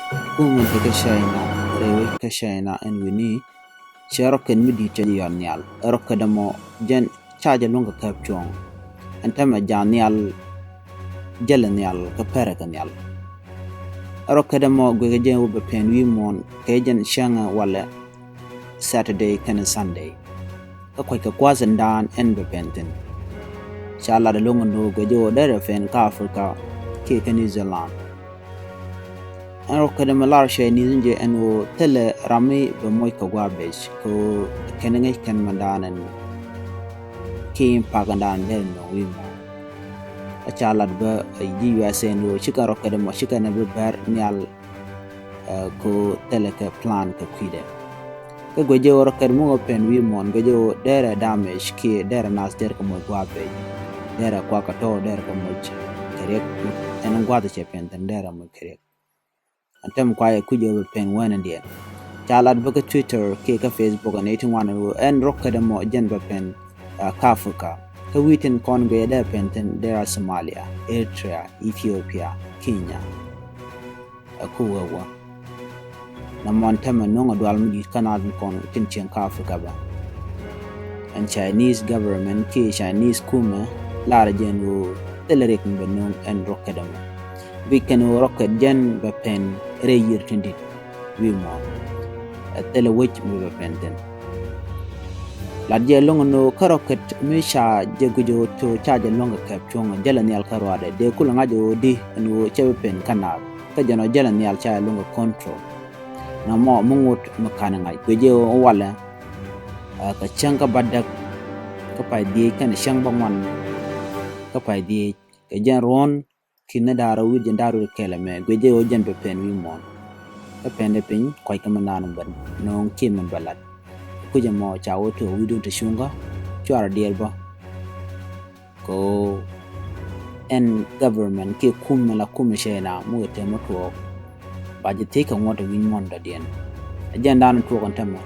Kuman take China, rewe ka China and Winnie, Cheroken midi yon nyal, Rokadamo, Jen charge a longer capturing, and Tama Janial Jelanial, Caparacanial. Rokadamo, Gagajan will be pen Wimon, Kajan Shanga Walla, Saturday, Can Sunday. A quick quasan down and repenting. Chala the Longano, Gajo, Derefen, Africa, Cake New Zealand. And Rokadam Larsha Nilinje and O Tele Rami Bemoika Garbage, Ko Kenning Can Mandan and Kim Pagandan Delno Wimo. A child a USA and Chica Rokadam or Chica never bear Nial Ko Teleka plan Kaquide. The Gajo Rokadmo pen Wimon, Gajo, there damage, Ki, there nas there come Garbage, there a quackato, there come correct, and Guadachepen, and there am correct. And them quiet could you pen one and yet. Child advocate Twitter, Kaka Facebook, and 81 and Rockadamo Gender Pen, Kafuka. The Wheaton Conway there penten, there are Somalia, Eritrea, Ethiopia, Kenya. A cool one. Namontema no Dwalmi Canadian con Kinchin Kafuka. And Chinese government, Chinese Kuma, Larajan who Teleric Benung and Rockadamo. We can rocket Jen Bapen, Rayir Tindit, Wimon, a telewitch with a penton. Ladja long no carocket, Misha, Jagujo to charge a longer caption and Jelanial Carwade, de Kulangajo di and Chepen Canal, Kajano Jelanial child longer control. No more Mungut Makanangai, Gujo Walla, a Kachanka Badak, Kapai di can Shangbaman, Kapai di Kajan Ron. Kinadara with Jandaru Kelame, Gwaje Ojan Pen Wimon. A pendepin, quite a manan, but no Kim and Ballad. Kujamo Chow to a widow to Shunga, Chara Dearba. Go and government, Ki Kumala Kumishena, Mutemoto. But you take a water win wonder, dear. A Jandan to Antama.